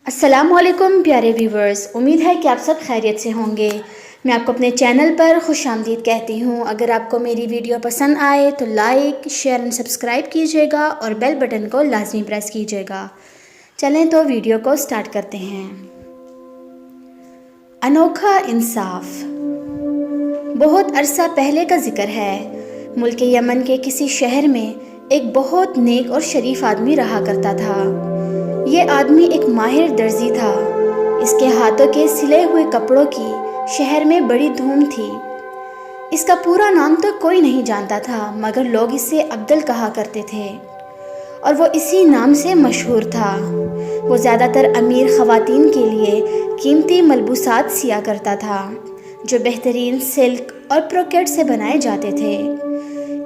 السلام علیکم پیارے ویورز، امید ہے کہ آپ سب خیریت سے ہوں گے۔ میں آپ کو اپنے چینل پر خوش آمدید کہتی ہوں۔ اگر آپ کو میری ویڈیو پسند آئے تو لائک، شیئر اور سبسکرائب کیجیے گا اور بیل بٹن کو لازمی پریس کیجیے گا۔ چلیں تو ویڈیو کو سٹارٹ کرتے ہیں۔ انوکھا انصاف۔ بہت عرصہ پہلے کا ذکر ہے۔ ملک یمن کے کسی شہر میں ایک بہت نیک اور شریف آدمی رہا کرتا تھا۔ یہ آدمی ایک ماہر درزی تھا۔ اس کے ہاتھوں کے سلے ہوئے کپڑوں کی شہر میں بڑی دھوم تھی۔ اس کا پورا نام تو کوئی نہیں جانتا تھا، مگر لوگ اسے عبدل کہا کرتے تھے اور وہ اسی نام سے مشہور تھا۔ وہ زیادہ تر امیر خواتین کے لیے قیمتی ملبوسات سیا کرتا تھا، جو بہترین سلک اور بروکیٹ سے بنائے جاتے تھے۔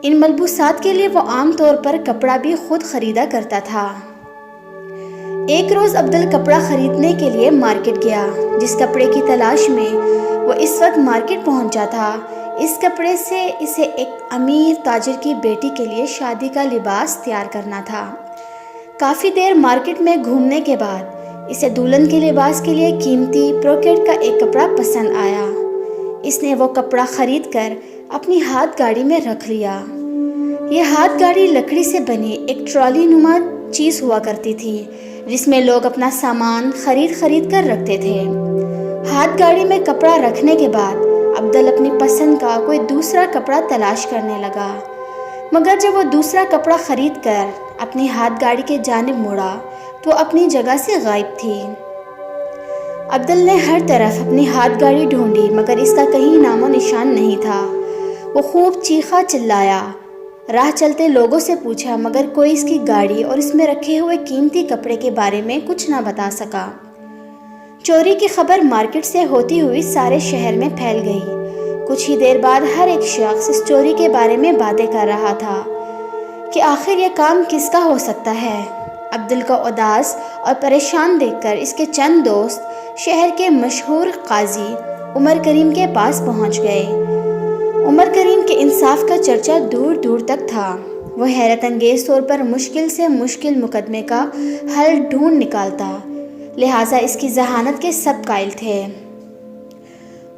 ان ملبوسات کے لیے وہ عام طور پر کپڑا بھی خود خریدا کرتا تھا۔ ایک روز عبدل کپڑا خریدنے کے لیے مارکیٹ گیا۔ جس کپڑے کی تلاش میں وہ اس وقت مارکیٹ پہنچا تھا، اس کپڑے سے اسے ایک امیر تاجر کی بیٹی کے لیے شادی کا لباس تیار کرنا تھا۔ کافی دیر مارکیٹ میں گھومنے کے بعد اسے دلہن کے لباس کے لیے قیمتی بروکیٹ کا ایک کپڑا پسند آیا۔ اس نے وہ کپڑا خرید کر اپنی ہاتھ گاڑی میں رکھ لیا۔ یہ ہاتھ گاڑی لکڑی سے بنی ایک ٹرالی نما چیز ہوا کرتی تھی، جس میں لوگ اپنا سامان خرید کر رکھتے تھے۔ ہاتھ گاڑی میں کپڑا رکھنے کے بعد عبدل اپنی پسند کا کوئی دوسرا کپڑا تلاش کرنے لگا، مگر جب وہ دوسرا کپڑا خرید کر اپنی ہاتھ گاڑی کے جانب مڑا تو اپنی جگہ سے غائب تھی۔ عبدل نے ہر طرف اپنی ہاتھ گاڑی ڈھونڈی، مگر اس کا کہیں نام و نشان نہیں تھا۔ وہ خوب چیخا چلایا، راہ چلتے لوگوں سے پوچھا، مگر کوئی اس کی گاڑی اور اس میں رکھے ہوئے قیمتی کپڑے کے بارے میں کچھ نہ بتا سکا۔ چوری کی خبر مارکیٹ سے ہوتی ہوئی سارے شہر میں پھیل گئی۔ کچھ ہی دیر بعد ہر ایک شخص اس چوری کے بارے میں باتیں کر رہا تھا کہ آخر یہ کام کس کا ہو سکتا ہے۔ عبدل کو اداس اور پریشان دیکھ کر اس کے چند دوست شہر کے مشہور قاضی عمر کریم کے پاس پہنچ گئے۔ عمر کریم کے انصاف کا چرچا دور دور تک تھا۔ وہ حیرت انگیز طور پر مشکل سے مشکل مقدمے کا حل ڈھونڈ نکالتا، لہٰذا اس کی ذہانت کے سب قائل تھے۔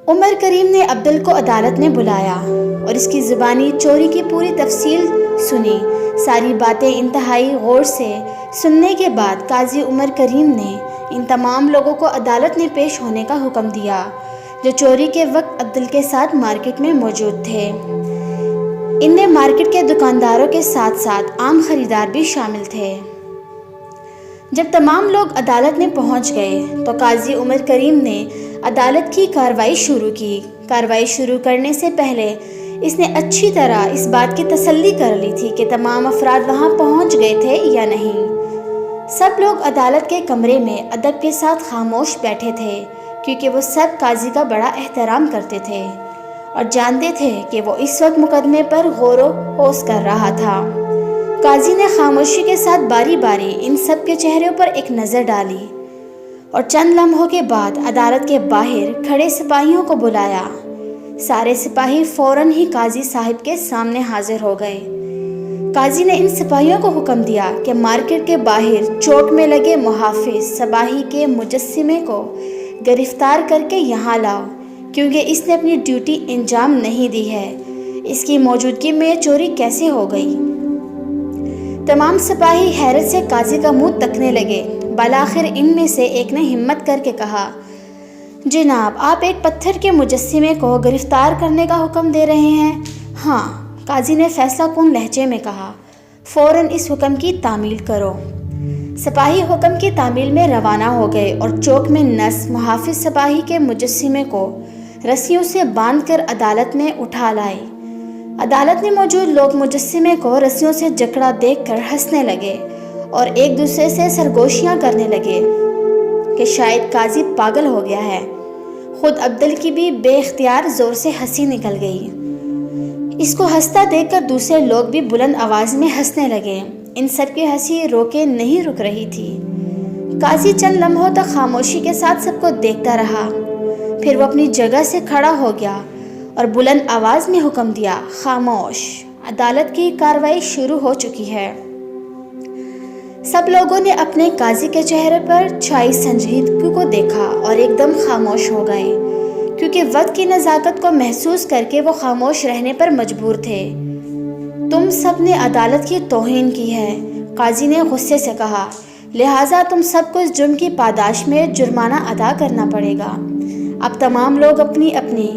عمر کریم نے عبدل کو عدالت میں بلایا اور اس کی زبانی چوری کی پوری تفصیل سنی۔ ساری باتیں انتہائی غور سے سننے کے بعد قاضی عمر کریم نے ان تمام لوگوں کو عدالت میں پیش ہونے کا حکم دیا، جو چوری کے وقت عبدل کے ساتھ مارکیٹ میں موجود تھے۔ ان میں مارکیٹ کے دکانداروں کے ساتھ ساتھ عام خریدار بھی شامل تھے۔ جب تمام لوگ عدالت میں پہنچ گئے تو قاضی عمر کریم نے عدالت کی کارروائی شروع کی۔ کارروائی شروع کرنے سے پہلے اس نے اچھی طرح اس بات کی تسلی کر لی تھی کہ تمام افراد وہاں پہنچ گئے تھے یا نہیں۔ سب لوگ عدالت کے کمرے میں ادب کے ساتھ خاموش بیٹھے تھے، کیونکہ وہ سب قاضی کا بڑا احترام کرتے تھے اور جانتے تھے کہ وہ اس وقت مقدمے پر غور و خوض کر رہا تھا۔ قاضی نے خاموشی کے ساتھ باری باری ان سب کے چہروں پر ایک نظر ڈالی اور چند لمحوں کے بعد عدالت کے باہر کھڑے سپاہیوں کو بلایا۔ سارے سپاہی فوراً ہی قاضی صاحب کے سامنے حاضر ہو گئے۔ قاضی نے ان سپاہیوں کو حکم دیا کہ مارکیٹ کے باہر چوک میں لگے محافظ سپاہی کے مجسمے کو گرفتار کر کے یہاں لاؤ، کیونکہ اس نے اپنی ڈیوٹی انجام نہیں دی ہے۔ اس کی موجودگی میں چوری کیسے ہو گئی؟ تمام سپاہی حیرت سے قاضی کا منہ تکنے لگے۔ بالآخر ان میں سے ایک نے ہمت کر کے کہا، جناب، آپ ایک پتھر کے مجسمے کو گرفتار کرنے کا حکم دے رہے ہیں؟ ہاں، قاضی نے فیصلہ کن لہجے میں کہا۔ فوراً اس حکم کی تعمیل کرو۔ سپاہی حکم کی تعمیل میں روانہ ہو گئے اور چوک میں نصب محافظ سپاہی کے مجسمے کو رسیوں سے باندھ کر عدالت میں اٹھا لائے۔ عدالت میں موجود لوگ مجسمے کو رسیوں سے جکڑا دیکھ کر ہنسنے لگے اور ایک دوسرے سے سرگوشیاں کرنے لگے کہ شاید قاضی پاگل ہو گیا ہے۔ خود عبدل کی بھی بے اختیار زور سے ہنسی نکل گئی۔ اس کو ہنستا دیکھ کر دوسرے لوگ بھی بلند آواز میں ہنسنے لگے۔ ان سب کی ہنسی روکے نہیں رک رہی تھی۔ قاضی چند لمحوں تک خاموشی کے ساتھ سب کو دیکھتا رہا، پھر وہ اپنی جگہ سے کھڑا ہو گیا اور بلند آواز میں حکم دیا، خاموش، عدالت کی کارروائی شروع ہو چکی ہے۔ سب لوگوں نے اپنے قاضی کے چہرے پر چھائی سنجیدگی کو دیکھا اور ایک دم خاموش ہو گئے، کیونکہ وقت کی نزاکت کو محسوس کر کے وہ خاموش رہنے پر مجبور تھے۔ تم سب نے عدالت کی توہین کی ہے، قاضی نے غصے سے کہا، لہٰذا تم سب کو اس جرم کی پاداش میں جرمانہ ادا کرنا پڑے گا۔ اب تمام لوگ اپنی اپنی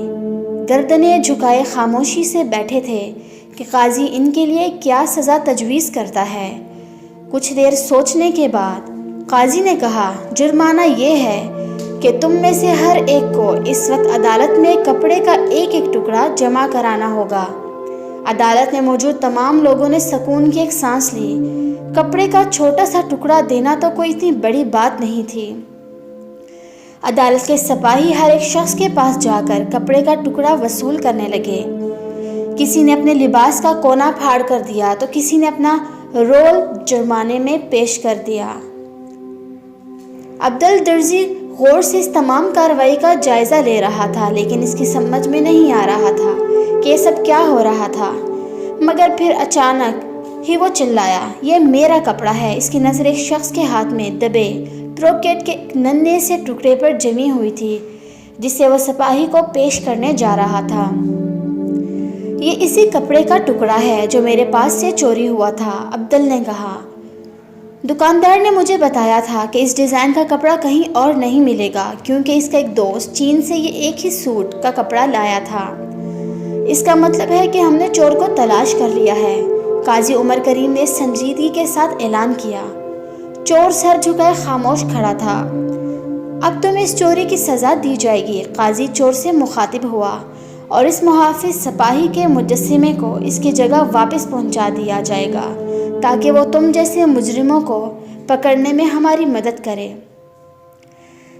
گردنیں جھکائے خاموشی سے بیٹھے تھے کہ قاضی ان کے لیے کیا سزا تجویز کرتا ہے۔ کچھ دیر سوچنے کے بعد قاضی نے کہا، جرمانہ یہ ہے کہ تم میں سے ہر ایک کو اس وقت عدالت میں کپڑے کا ایک ایک ٹکڑا جمع کرانا ہوگا۔ عدالت میں موجود تمام لوگوں نے سکون کی ایک سانس لی۔ کپڑے کا چھوٹا سا ٹکڑا دینا تو کوئی اتنی بڑی بات نہیں تھی۔ عدالت کے سپاہی ہر ایک شخص کے پاس جا کر کپڑے کا ٹکڑا وصول کرنے لگے۔ کسی نے اپنے لباس کا کونا پھاڑ کر دیا تو کسی نے اپنا رول جرمانے میں پیش کر دیا۔ عبدالدرزی غور سے اس تمام کارروائی کا جائزہ لے رہا تھا، لیکن اس کی سمجھ میں نہیں آ رہا تھا کہ یہ سب کیا ہو رہا تھا۔ مگر پھر اچانک ہی وہ چلایا، یہ میرا کپڑا ہے۔ اس کی نظر ایک شخص کے ہاتھ میں دبے بروکیٹ کے ایک ننھے سے ٹکڑے پر جمی ہوئی تھی، جسے وہ سپاہی کو پیش کرنے جا رہا تھا۔ یہ اسی کپڑے کا ٹکڑا ہے جو میرے پاس سے چوری ہوا تھا، عبدل نے کہا۔ دکاندار نے مجھے بتایا تھا کہ اس ڈیزائن کا کپڑا کہیں اور نہیں ملے گا، کیونکہ اس کا ایک دوست چین سے یہ ایک ہی سوٹ کا کپڑا لایا تھا۔ اس کا مطلب ہے کہ ہم نے چور کو تلاش کر لیا ہے، قاضی عمر کریم نے سنجیدگی کے ساتھ اعلان کیا۔ چور سر جھکائے خاموش کھڑا تھا۔ اب تمہیں اس چوری کی سزا دی جائے گی، قاضی چور سے مخاطب ہوا، اور اس محافظ سپاہی کے مجسمے کو اس کی جگہ واپس پہنچا دیا جائے گا تاکہ وہ تم جیسے مجرموں کو پکڑنے میں ہماری مدد کرے۔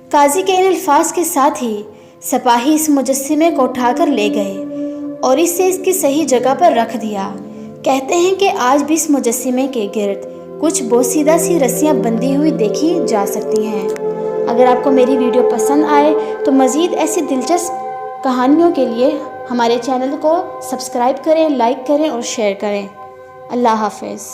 قاضی کے ان الفاظ کے ساتھ ہی سپاہی اس مجسمے کو اٹھا کر لے گئے اور اسے اس کی صحیح جگہ پر رکھ دیا۔ کہتے ہیں کہ آج بھی اس مجسمے کے گرد کچھ بوسیدہ سی رسیاں بندھی ہوئی دیکھی جا سکتی ہیں۔ اگر آپ کو میری ویڈیو پسند آئے تو مزید ایسی دلچسپ کہانیوں کے لیے ہمارے چینل کو سبسکرائب کریں، لائک کریں اور شیئر کریں۔ اللہ حافظ۔